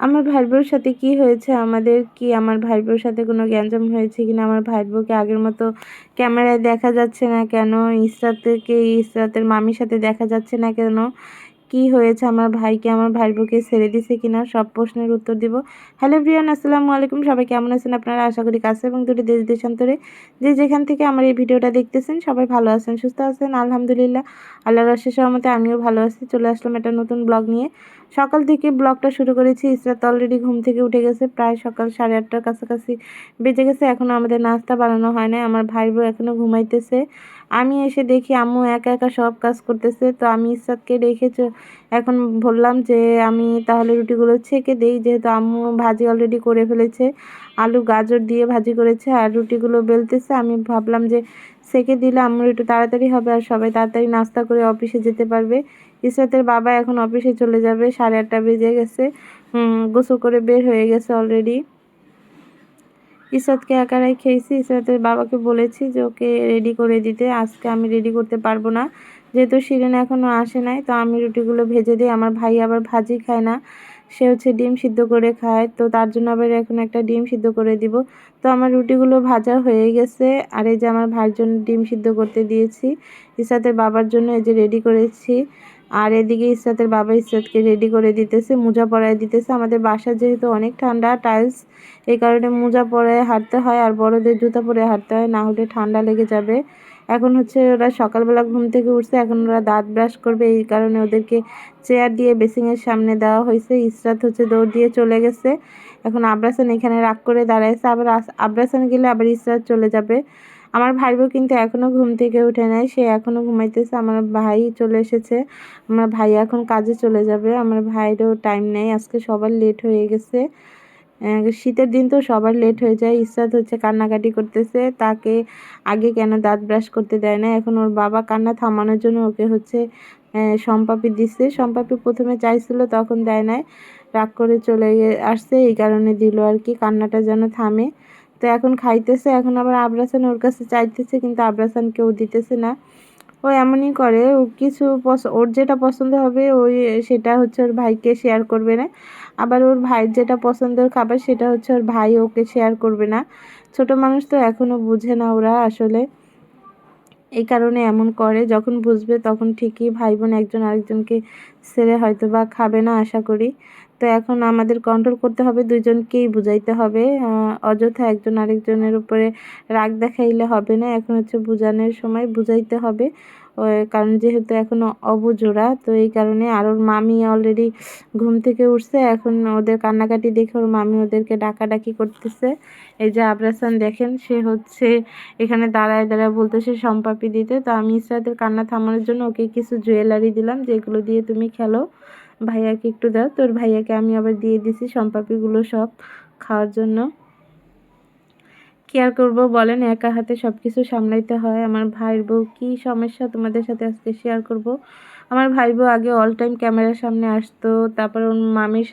আমার ভাই বোর সাথে কি হয়েছে, আমার ভাই বোর সাথে কোনো গ্যাঞ্জাম হয়েছে কিনা, আমার ভাই বোকে আগের মতো ক্যামেরায় দেখা যাচ্ছে না কেন, ইসরাতের মামির সাথে দেখা যাচ্ছে না কেন, কি হয়েছে আমার ভাইকে, আমার ভাই বোকে ছেড়ে দিছে কিনা, সব প্রশ্নের উত্তর দিব। হ্যালো এভরিওয়ান, আসসালামু আলাইকুম। সবাই কেমন আছেন আপনারা? আশা করি কাছে এবং দূরে দেশ দেশান্তরে যে যেখান থেকে আমার এই ভিডিওটা দেখতেছেন সবাই ভালো আছেন, সুস্থ আছেন। আলহামদুলিল্লাহ, আল্লাহর অশেষ রহমতে আমিও ভালো আছি। চলে আসলাম একটা নতুন ব্লগ নিয়ে। সকাল থেকে ব্লগটা শুরু করেছি। ইসরাত অলরেডি ঘুম থেকে উঠে গেছে, প্রায় সকাল 8:30টার কাছাকাছি বেজে গেছে। এখনও আমাদের নাস্তা বানানো হয় নাই, আমার ভাই বোন এখনও ঘুমাইতেছে। আমি এসে দেখি আম্মু একা একা সব কাজ করতেছে, তো আমি ইসরাতকে রেখে এখন বললাম যে আমি তাহলে রুটিগুলো ছেঁকে দেই, যেহেতু আম্মু ভাজি অলরেডি করে ফেলেছে, আলু গাজর দিয়ে ভাজি করেছে আর রুটিগুলো বেলতেছে। আমি ভাবলাম যে সেঁকে দিলে আম্মুর একটু তাড়াতাড়ি হবে আর সবাই তাড়াতাড়ি নাস্তা করে অফিসে যেতে পারবে। ইসরাতের বাবা এখন অফিসে চলে যাবে, 8:30 বেজে গেছে। গোসল করে বের হয়ে গেছে অলরেডি। ইসরাতকে একা খেয়েছি। ইসরাতের বাবাকে বলেছি যে ওকে রেডি করে দিতে, আজকে আমি রেডি করতে পারবো না, যেহেতু শিরিন এখনও আসে নাই। তো আমি রুটিগুলো ভেজে দিই। আমার ভাই আবার ভাজি খায় না, সে হচ্ছে ডিম সিদ্ধ করে খায়, তো তার জন্য আবার এখন একটা ডিম সিদ্ধ করে দিব। তো আমার রুটিগুলো ভাজা হয়ে গেছে আর এই যে আমার ভাইয়ের জন্য ডিম সিদ্ধ করতে দিয়েছি, ইসরাতের বাবার জন্য এই যে রেডি করেছি। আর এদিকে ইসরাতের বাবা ইসরাতকে রেডি করে দিতেছে, মোজা পরায় দিতেছে। আমাদের বাসা যেহেতু অনেক ঠান্ডা, টাইলস, এই কারণে মোজা পরে হাঁটতে হয় আর বড়দের জুতা পরে হাঁটতে হয়, না হলে ঠান্ডা লেগে যাবে। এখন হচ্ছে ওরা সকালবেলা ঘুম থেকে উঠছে, এখন ওরা দাঁত ব্রাশ করবে, এই কারণে ওদেরকে চেয়ার দিয়ে বেসিংয়ের সামনে দেওয়া হয়েছে। ইসরাত হচ্ছে দৌড় দিয়ে চলে গেছে। এখন আবরাসান এখানে রাগ করে দাঁড়াইছে, আবার আবরাসান গেলে আবার ইসরাত চলে যাবে। আমার ভাই বোন কিন্তু এখনও ঘুম থেকে উঠে নাই, সে এখনও ঘুমাইতেছে। আমার ভাই চলে এসেছে, আমার ভাই এখন কাজে চলে যাবে। আমার ভাইয়েরও টাইম নেই, আজকে সবার লেট হয়ে গেছে। শীতের দিন তো সবার লেট হয়ে যায়। ইসরাত হচ্ছে কান্নাকাটি করতেছে, তাকে আগে কেন দাঁত ব্রাশ করতে দেয় না। এখন ওর বাবা কান্না থামানোর জন্য ওকে হচ্ছে সম্পাপি দিচ্ছে। সম্পাপি প্রথমে চাইছিল, তখন দেয় নাই, রাগ করে চলে আসছে, এই কারণে দিল আর কি, কান্নাটা যেন থামে। তো এখন খাইতেছে, এখন আবার আবরাসান ওর কাছে চাইতেছে, কিন্তু আবরাসান কেউ দিতেছে না। ও এমনই করে, ও কিছু ওর যেটা পছন্দ হবে ওই সেটা হচ্ছে ওর ভাইকে শেয়ার করবে না, আবার ওর ভাইয়ের যেটা পছন্দের খাবার সেটা হচ্ছে ওর ভাই ওকে শেয়ার করবে না। ছোট মানুষ তো এখনও বুঝে না ওরা আসলে, এই কারণে এমন করে। যখন বুঝবে তখন ঠিকই ভাই বোন একজন আরেকজনকে ছেড়ে হয়তো বা খাবে না আশা করি। তো এখন আমাদের কন্ট্রোল করতে হবে, দুইজনকেই বুঝাইতে হবে। অযথা একজন আরেকজনের উপরে রাগ দেখাইলে হবে না, এখন হচ্ছে বুঝানোর সময়, বুঝাইতে হবে। কারণ যেহেতু এখনও অবুঝ ওরা, তো এই কারণে। আর ওর মামি অলরেডি ঘুম থেকে উঠছে, এখন ওদের কান্নাকাটি দেখে ওর মামি ওদেরকে ডাকাডাকি করতেছে। এই যে আবরাসান দেখেন, সে হচ্ছে এখানে দাঁড়ায় দাঁড়ায় বলতেছে সম্পাপি দিতে। তো আমি ইসরাতের কান্না থামানোর জন্য ওকে কিছু জুয়েলারি দিলাম, যেগুলো দিয়ে তুমি খেলো, ভাইয়াকে একটু দাও। তোর ভাইয়াকে আমি আবার দিয়ে দিছি সম্পাপিগুলো সব খাওয়ার জন্য। কি আর করবো বলেন, একা হাতে সব কিছু সামলাইতে হয়। আমার ভাইয়ের বউ কী সমস্যা তোমাদের সাথে আজকে শেয়ার করব। আমার ভাই বউ আগে অল টাইম ক্যামেরার সামনে আসতো, তারপর ওর মামির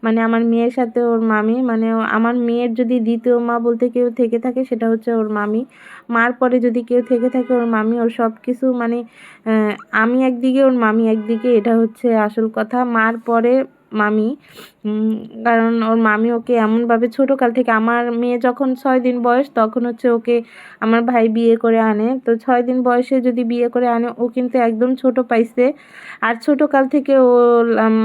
মানে আমার মেয়ের সাথে ওর মামি, মানে আমার মেয়ের যদি দ্বিতীয় মা বলতে কেউ থেকে থাকে সেটা হচ্ছে ওর মামি। মার পরে যদি কেউ থেকে থাকে ওর মামি। ওর সব কিছু মানে আমি একদিকে ওর মামি একদিকে, এটা হচ্ছে আসল কথা। মার পরে মামি। কারণ ওর মামি ওকে এমনভাবে ছোটোকাল থেকে, আমার মেয়ে যখন 6 দিন বয়স তখন হচ্ছে ওকে আমার ভাই বিয়ে করে আনে। তো 6 দিন বয়সে যদি বিয়ে করে আনে, ও কিন্তু একদম ছোট পাইছে। আর ছোটোকাল থেকে ও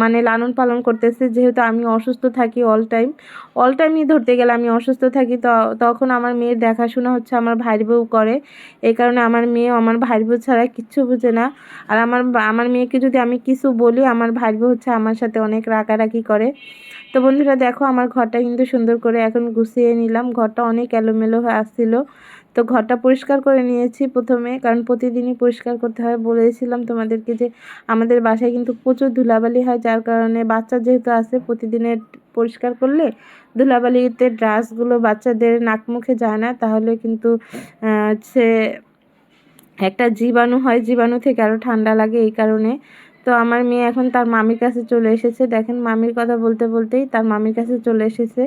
মানে লালন পালন করতেছে। যেহেতু আমি অসুস্থ থাকি অল টাইমই ধরতে গেলে আমি অসুস্থ থাকি, তো তখন আমার মেয়ের দেখাশোনা হচ্ছে আমার ভাইয়ের বউ করে। এই কারণে আমার মেয়ে আমার ভাইয়ের বউ ছাড়া কিচ্ছু বুঝে না। আর আমার মেয়েকে যদি আমি কিছু বলি, আমার ভাইয়ের বউ হচ্ছে আমার সাথে অনেক রাগারাগি করে। তো বন্ধুরা দেখো, আমার ঘরটা কিন্তু সুন্দর করে এখন গুছিয়ে নিলাম। ঘরটা অনেক এলোমেলো হয়ে আসছিল, তো ঘরটা পরিষ্কার করে নিয়েছি প্রথমে, কারণ প্রতিদিনই পরিষ্কার করতে হয়। বলেছিলাম তোমাদেরকে যে আমাদের বাসায় কিন্তু প্রচুর ধুলাবালি হয়, যার কারণে বাচ্চা যেহেতু আছে, প্রতিদিনের পরিষ্কার করলে ধুলাবালিতে ড্রাসগুলো বাচ্চাদের নাক মুখে যায় না, তাহলে কিন্তু হচ্ছে একটা জীবাণু হয়, জীবাণু থেকে আরও ঠান্ডা লাগে, এই কারণে। তো আমার মেয়ে এখন তার মামির কাছে চলে এসেছে। দেখেন মামির কথা বলতে বলতেই তার মামির কাছে চলে এসেছে।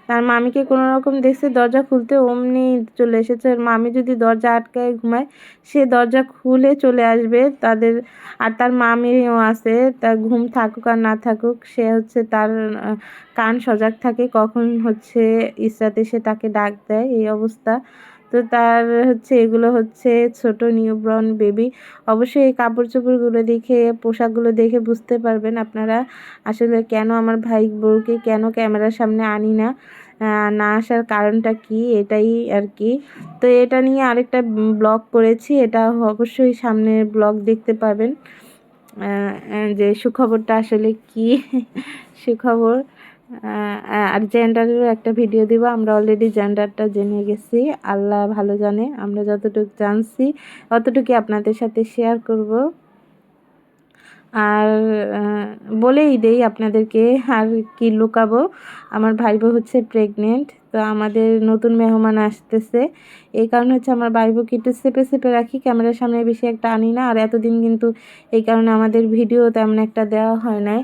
তার মামিকে কোনো রকম দেখছে দরজা খুলতে, অমনি চলে এসেছে। আর মামি যদি দরজা আটকায় ঘুমায়, সে দরজা খুলে চলে আসবে তাদের। আর তার মামিও আছে, তার ঘুম থাকুক আর না থাকুক, সে হচ্ছে তার কান সজাগ থাকে কখন হচ্ছে ইসরাত এসে তাকে ডাক দেয়, এই অবস্থা। তো তার হচ্ছে এগুলো হচ্ছে ছোট নিউবর্ন বেবি। অবশ্যই এই কাপড় চোপড়গুলো দেখে, পোশাকগুলো দেখে বুঝতে পারবেন আপনারা আসলে কেন আমার ভাই বউকে কেন ক্যামেরার সামনে আনি না, না আসার কারণটা কি, এটাই আর কি। তো এটা নিয়ে আরেকটা ব্লগ করেছি, এটা অবশ্যই সামনের ব্লগ দেখতে পাবেন যে সুখবরটা আসলে কি সুখবর। আর জেন্ডারেরও একটা ভিডিও দিব, আমরা অলরেডি জেন্ডারটা জেনে গেছি, আল্লাহ ভালো জানে। আমরা যতটুকু জানছি ততটুকু আপনাদের সাথে শেয়ার করব। আর বলেই দেই আপনাদেরকে, আর কি লুকাবো, আমার ভাই বউ হচ্ছে প্রেগনেন্ট। তো আমাদের নতুন মেহমান আসতেছে, এই কারণে হচ্ছে আমার ভাই বউকে একটু চেপে চেপে রাখি, ক্যামেরার সামনে বেশি একটা আনি না। আর এতদিন কিন্তু এই কারণে আমাদের ভিডিও তেমন একটা দেওয়া হয় নাই,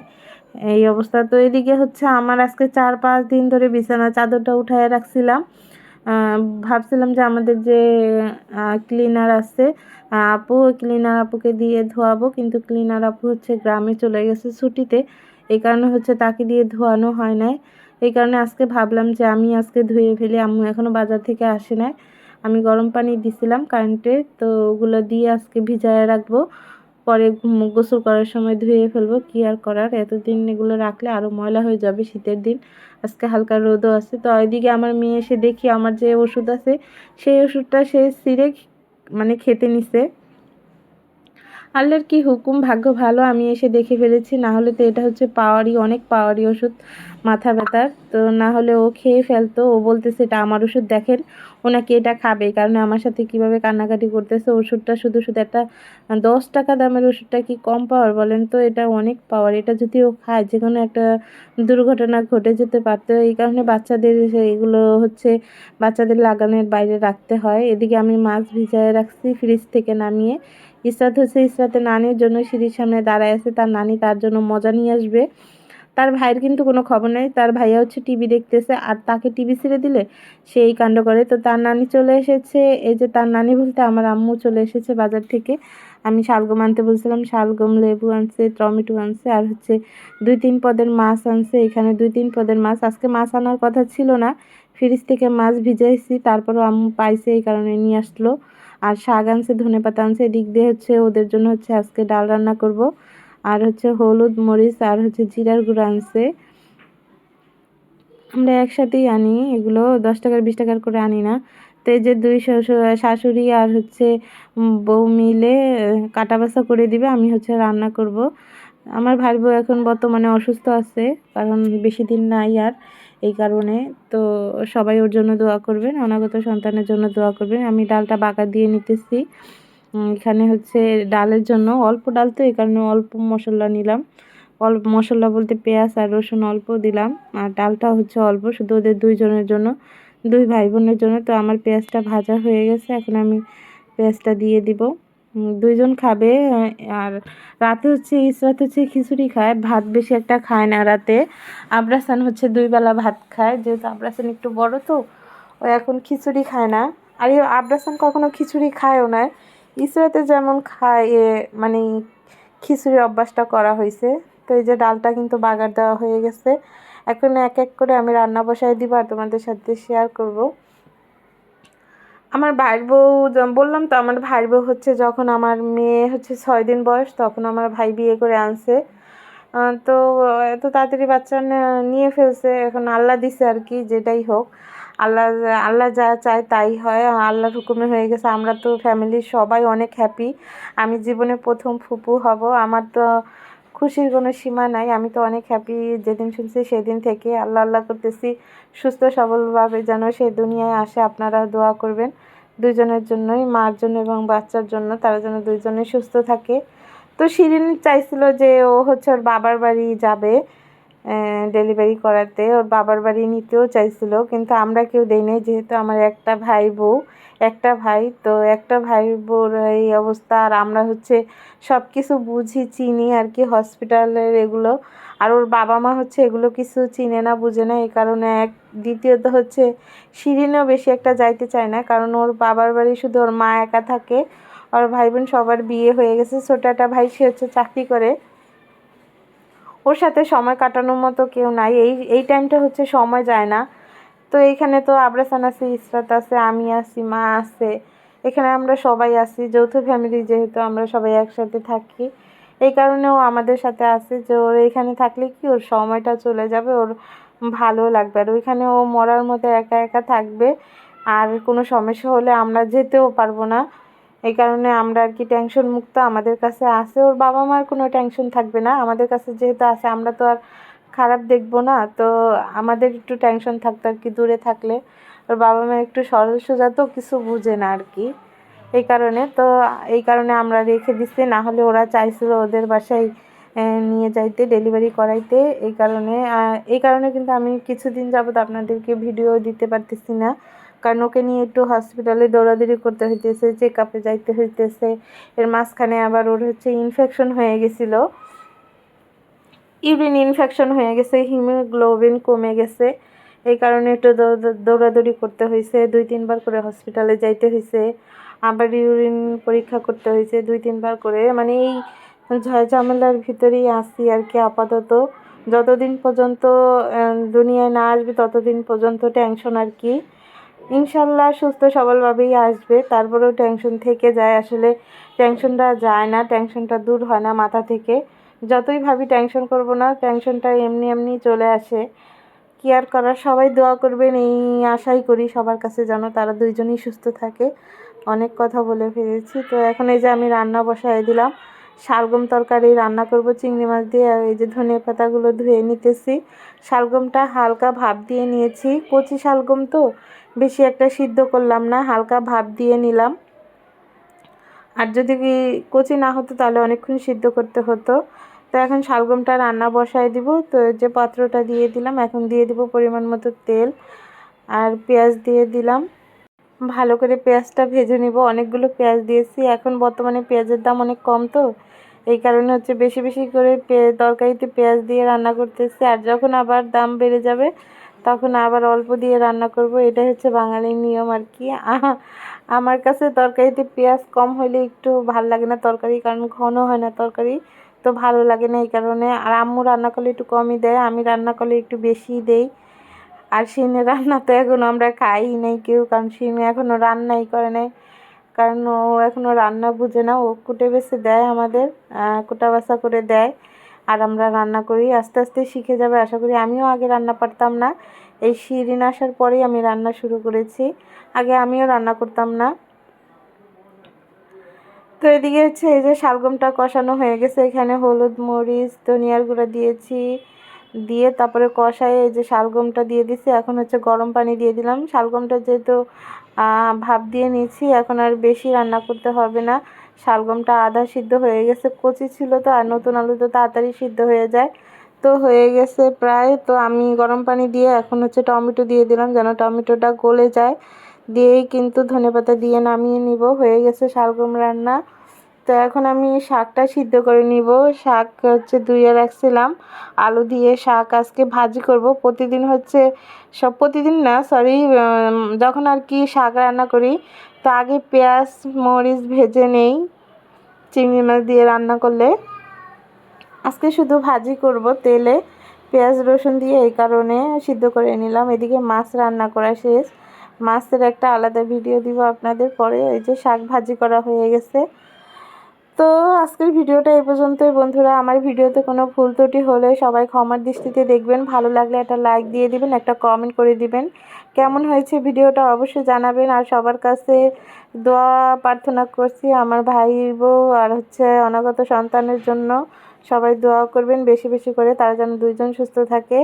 এই অবস্থা। তো এদিকে হচ্ছে আমার আজকে 4-5 দিন ধরে বিছানা চাদরটা উঠায় রাখছিলাম। ভাবছিলাম যে আমাদের যে ক্লিনার আছে আপু, ক্লিনার আপুকে দিয়ে ধোয়াবো, কিন্তু ক্লিনার আপু হচ্ছে গ্রামে চলে গেছে ছুটিতে, এই কারণে হচ্ছে তাকে দিয়ে ধোয়ানো হয় নাই। এই কারণে আজকে ভাবলাম যে আমি আজকে ধুয়ে ফেলি, আম্মু এখনও বাজার থেকে আসে নাই। আমি গরম পানি দিছিলাম কারেন্টে, তো ওগুলো দিয়ে আজকে ভিজায় রাখবো, পরে গোসল করার সময় ধুয়ে ফেলবো। কি আর করার, এতদিন এগুলো রাখলে আরও ময়লা হয়ে যাবে শীতের দিন। আজকে হালকা রোদও আছে। তো ওইদিকে আমার মেয়ে এসে দেখি আমার যে ওষুধ আছে সেই ওষুধটা সে ছিঁড়ে মানে খেতে নিছে। আল্লাহর কি হুকুম, ভাগ্য ভালো আমি এসে দেখে ফেলেছি, না হলে তো এটা হচ্ছে পাওয়ারই, অনেক পাওয়ারই ওষুধ মাথা ব্যথার। তো না হলে ও খেয়ে ফেলতো। ও বলতেছে এটা আমার ওষুধ, দেখেন ও নাকি এটা খাবে, এই কারণে আমার সাথে কিভাবে কান্নাকাটি করতেছে। ওষুধটা শুধু শুধু একটা 10 টাকা দামের ওষুধটা কি কম পাওয়ার বলেন তো, এটা অনেক পাওয়ার। এটা যদি ও খায় যে কোনো একটা দুর্ঘটনা ঘটে যেতে পারতো, এই কারণে বাচ্চাদের এগুলো হচ্ছে বাচ্চাদের লাগানোর বাইরে রাখতে হয়। এদিকে আমি মাছ ভিজায় রাখছি ফ্রিজ থেকে নামিয়ে। ইসরাত হচ্ছে ইসরাতের নানির জন্য সিঁড়ির সামনে দাঁড়ায় আছে, তার নানি তার জন্য মজা নিয়ে আসবে। তার ভাইয়ের কিন্তু কোনো খবর নেই, তার ভাইয়া হচ্ছে টিভি দেখতেছে, আর তাকে টিভি ছেড়ে দিলে সেই কাণ্ড করে। তো তার নানি চলে এসেছে, এই যে তার নানি বলতে আমার আম্মু চলে এসেছে বাজার থেকে। আমি শালগম আনতে বলছিলাম, শালগম, লেবু আনছে, টমেটো আনছে, আর হচ্ছে 2-3 পদের মাছ আনছে। এখানে 2-3 পদের মাছ, আজকে মাছ আনার কথা ছিল না, ফ্রিজ থেকে মাছ ভিজাইছি, তারপরও আম্মু পাইছে এই কারণে নিয়ে আসলো। আর শাক আনছে, ধনেপাতা আনছে, এদিক দিয়ে হচ্ছে ওদের জন্য হচ্ছে আজকে ডাল রান্না করব। আর হচ্ছে হলুদ মরিচ আর হচ্ছে জিরার গুঁড়ো আনছে, আমরা একসাথেই আনি এগুলো, 10 টাকার 20 টাকার করে আনি না। তো এই যে দুই শাশুড়ি আর হচ্ছে বউ মিলে কাটা বাছা করে দিবে, আমি হচ্ছে রান্না করব। আমার ভাই বউ এখন বর্তমানে অসুস্থ আছে, কারণ বেশি দিন নাই আর, এই কারণে। তো সবাই ওর জন্য দোয়া করবেন, অনাগত সন্তানের জন্য দোয়া করবেন। আমি ডালটা বাগার দিয়ে নিতেছি। এখানে হচ্ছে ডালের জন্য অল্প ডাল, তো এই কারণে অল্প মশলা নিলাম। অল্প মশলা বলতে পেঁয়াজ আর রসুন অল্প দিলাম, আর ডালটা হচ্ছে অল্প, শুধু ওদের দুইজনের জন্য, দুই ভাই বোনের জন্য। তো আমার পেঁয়াজটা ভাজা হয়ে গেছে, এখন আমি পেঁয়াজটা দিয়ে দিব। দুইজন খাবে। আর রাতে হচ্ছে ইসরাত হচ্ছে খিচুড়ি খায়, ভাত বেশি একটা খায় না রাতে। আবরাসান হচ্ছে 2 বেলা ভাত খায়, যেহেতু আবরাসান একটু বড়, তো ও এখন খিচুড়ি খায় না। আর এই আবরাসান কখনো খিচুড়ি খায়ও না, ইসরাতে যেমন খায় মানে খিচুড়ির অভ্যাসটা করা হয়েছে। তো এই যে ডালটা কিন্তু বাগার দেওয়া হয়ে গেছে, এখন এক এক করে আমি রান্না বসায় দিব আর তোমাদের সাথে শেয়ার করব। আমার ভাইয়ের বউ, বললাম তো আমার ভাইয়ের বউ হচ্ছে যখন আমার মেয়ে হচ্ছে 6 দিন বয়স, তখন আমার ভাই বিয়ে করে আনছে। তো এত তাড়াতাড়ি বাচ্চা নিয়ে ফেলছে, এখন আল্লাহ দিছে আর কি, যেটাই হোক আল্লাহ, আল্লাহ যা চায় তাই হয়, আল্লাহর হুকুমে হয়ে গেছে। আমরা তো ফ্যামিলির সবাই অনেক হ্যাপি, আমি জীবনে প্রথম ফুপু হব, আমার তো খুশির কোনো সীমা নাই। আমি তো অনেক হ্যাপি, যেদিন শুনছি সেদিন থেকে আল্লাহ আল্লাহ করতেছি সুস্থ সবলভাবে যেন সে দুনিয়ায় আসে। আপনারা দোয়া করবেন দুইজনের জন্যই, মার জন্য এবং বাচ্চার জন্য, তারা যেন দুইজনে সুস্থ থাকে। তো শিরিন চাইছিল যে ও হচ্ছে ওর বাবার বাড়ি যাবে, ডেলিভারি করাতে। ওর বাবার বাড়ি নিতেও চাইছিল, কিন্তু আমরা কেউ দেই নাই, যেহেতু আমার একটা ভাই বউ, একটা ভাই, তো একটা ভাই বউর এই অবস্থা। আর আমরা হচ্ছে সব কিছু বুঝি চিনি আর কি, হসপিটালের এগুলো। আর ওর বাবা মা হচ্ছে এগুলো কিছু চিনে না, বুঝে না, এই কারণে দ্বিতীয়ত হচ্ছে শিরিনও বেশি একটা যাইতে চায় না, কারণ ওর বাবার বাড়ি শুধু ওর মা একা থাকে। ওর ভাই বোন সবার বিয়ে হয়ে গেছে, ছোট একটা ভাই, সে হচ্ছে চাকরি করে। ওর সাথে সময় কাটানোর মতো কেউ নাই, এই টাইমটা হচ্ছে সময় যায় না। তো এইখানে তো আবরাসান আছে, ইসরাত আছে, আমি আছি, মা আছে, এখানে আমরা সবাই আছি, যৌথ ফ্যামিলি যেহেতু আমরা সবাই একসাথে থাকি, এই কারণেও আমাদের সাথে আছে যে ওর এখানে থাকলে কি ওর সময়টা চলে যাবে, ওর ভালো লাগবে। আর ওইখানে ও মরার মতো একা একা থাকবে, আর কোনো সমস্যা হলে আমরা যেতেও পারবো না। এই কারণে আমরা আর কি টেনশন মুক্ত আমাদের কাছে আছে। ওর বাবা মার কোনো টেনশন থাকবে না, আমাদের কাছে যেহেতু আছে আমরা তো আর খারাপ দেখবো না, তো আমাদের একটু টেনশন থাকতো আর কি দূরে থাকলে। ওর বাবা মা একটু সরল সোজা, তো কিছু বুঝে না আর কি, এই কারণে আমরা রেখে দিচ্ছি। না হলে ওরা চাইছিল ওদের বাসায় নিয়ে যাইতে, ডেলিভারি করাইতে। এই কারণে কিন্তু আমি কিছুদিন যাবত আপনাদেরকে ভিডিও দিতে পারতেছি না, কারণ ওকে নিয়ে একটু হসপিটালে দৌড়াদৌড়ি করতে হইতেছে, চেক আপে যাইতে হইতেছে। এর মাঝখানে আবার ওর হচ্ছে ইনফেকশন হয়ে গেছিলো, ইউরিন ইনফেকশন হয়ে গেছে, হিমোগ্লোবিন কমে গেছে, এই কারণে একটু দৌড়াদৌড়ি করতে হয়েছে, 2-3 বার করে হসপিটালে যাইতে হয়েছে, আবার ইউরিন পরীক্ষা করতে হয়েছে 2-3 বার করে। মানে এই ঝামেলার ভিতরেই আছি আর কি আপাতত। যতদিন পর্যন্ত দুনিয়ায় না আসবে ততদিন পর্যন্ত টেনশন আর কি। ইনশাল্লাহ সুস্থ সবলভাবেই আসবে, তারপরেও টেনশন থেকে যায়। আসলে টেনশনটা যায় না, টেনশনটা দূর হয় না মাথা থেকে। যতই ভাবি টেনশন করব না, টেনশনটা এমনি এমনি চলে আসে। কি আর করার, সবাই দোয়া করবেন এই আশাই করি সবার কাছে, যেন তারা দুইজনই সুস্থ থাকে। অনেক কথা বলে ফেলেছি, তো এখন এই যে আমি রান্না বসাই দিলাম, শালগম তরকারি রান্না করব চিংড়ি মাছ দিয়ে। আর এই যে ধনিয়া পাতাগুলো ধুয়ে নিতেছি, শালগমটা হালকা ভাপ দিয়ে নিয়েছি, কচি শালগম তো বেশি একটা সিদ্ধ করলাম না, হালকা ভাপ দিয়ে নিলাম। আর যদি কচি না হতো তাহলে অনেকক্ষণ সিদ্ধ করতে হতো। তো এখন শালগমটা রান্না বসায় দিব, তো যে পাত্রটা দিয়ে দিলাম, এখন দিয়ে দিব পরিমাণ মতো তেল, আর পেঁয়াজ দিয়ে দিলাম। ভালো করে পেঁয়াজটা ভেজে নিব, অনেকগুলো পেঁয়াজ দিয়েছি, এখন বর্তমানে পেঁয়াজের দাম অনেক কম, তো এই কারণে হচ্ছে বেশি বেশি করে তরকারিতে পেঁয়াজ দিয়ে রান্না করতেছি। আর যখন আবার দাম বেড়ে যাবে তখন আবার অল্প দিয়ে রান্না করব, এটা হচ্ছে বাঙালির নিয়ম আর কি। আমার কাছে তরকারিতে পেঁয়াজ কম হলে একটু ভাল লাগে না তরকারি, কারণ ঘন হয় না তরকারি, তো ভালো লাগে না এই কারণে। আর আম্মু রান্না করলে একটু কমই দেয়, আমি রান্না করলে একটু বেশিই দেই। আর শিমের রান্না তো এখনও আমরা খাই নাই কেউ, কারণ শিমে এখনও রান্নাই করে নাই, কারণ ও এখনও রান্না বুঝে না। ও কুটে বেছে দেয় আমাদের, কুটা বাছা করে দেয়, আর আমরা রান্না করি। আস্তে আস্তে শিখে যাবে আশা করি। আমিও আগে রান্না পারতাম না, এই শিরিন আসার পরেই আমি রান্না শুরু করেছি, আগে আমিও রান্না করতাম না। তো এদিকে হচ্ছে এই যে শালগমটা কষানো হয়ে গেছে, এখানে হলুদ মরিচ ধনিয়ার গুঁড়া দিয়েছি, দিয়ে তারপরে কষায় এই যে শালগমটা দিয়ে দিছি। এখন হচ্ছে গরম পানি দিয়ে দিলাম, শালগমটা যেহেতু ভাপ দিয়ে নিয়েছি, এখন আর বেশি রান্না করতে হবে না। শালগমটা আধা সিদ্ধ হয়ে গেছে, কচি ছিল তো, আর নতুন আলু তো তাড়াতাড়ি সিদ্ধ হয়ে যায়, তো হয়ে গেছে প্রায়। তো আমি গরম পানি দিয়ে এখন হচ্ছে টমেটো দিয়ে দিলাম, যেন টমেটোটা গলে যায়, দিয়েই কিন্তু ধনেপাতা দিয়ে নামিয়ে নিব। হয়ে গেছে শালগম রান্না। তো এখন আমি শাকটা সিদ্ধ করে নিব, শাক হচ্ছে ধুয়ে রাখছিলাম, আলু দিয়ে শাক আজকে ভাজি করব। প্রতিদিন হচ্ছে প্রতিদিন না, সরি, যখন আর কি শাক রান্না করি তো আগে পেঁয়াজ মরিচ ভেজে নেই চিংড়ি মাছ দিয়ে রান্না করলে। আজকে শুধু ভাজি করব তেলে পেঁয়াজ রসুন দিয়ে, এই কারণে সিদ্ধ করে নিলাম। এদিকে মাছ রান্না করা শেষ, মাছের একটা আলাদা ভিডিও দিব আপনাদের পরে। এই যে শাক ভাজি করা হয়ে গেছে। তো আজকের ভিডিওটা এই পর্যন্তই বন্ধুরা। আমার ভিডিওতে কোনো ভুল ত্রুটি হলে সবাই ক্ষমার দৃষ্টিতে দেখবেন, ভালো লাগলে একটা লাইক দিয়ে দিবেন, একটা কমেন্ট করে দিবেন, কেমন হয়েছে ভিডিওটা অবশ্যই জানাবেন। আর সবার কাছে দোয়া প্রার্থনা করছি আমার ভাই বউ আর হচ্ছে অনাগত সন্তানের জন্য, সবাই দোয়া করবেন বেশি বেশি করে, তারা যেন দুইজন সুস্থ থাকে।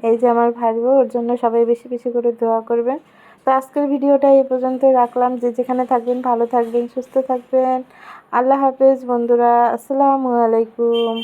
এই যে আমার ভাই বউ, ওর জন্য সবাই বেশি বেশি করে দোয়া করবেন। তো আজকের ভিডিওটা এই পর্যন্তই রাখলাম, যে যেখানে থাকবেন ভালো থাকবেন, সুস্থ থাকবেন। আল্লাহ হাফেজ বন্ধুরা, আসসালামু আলাইকুম।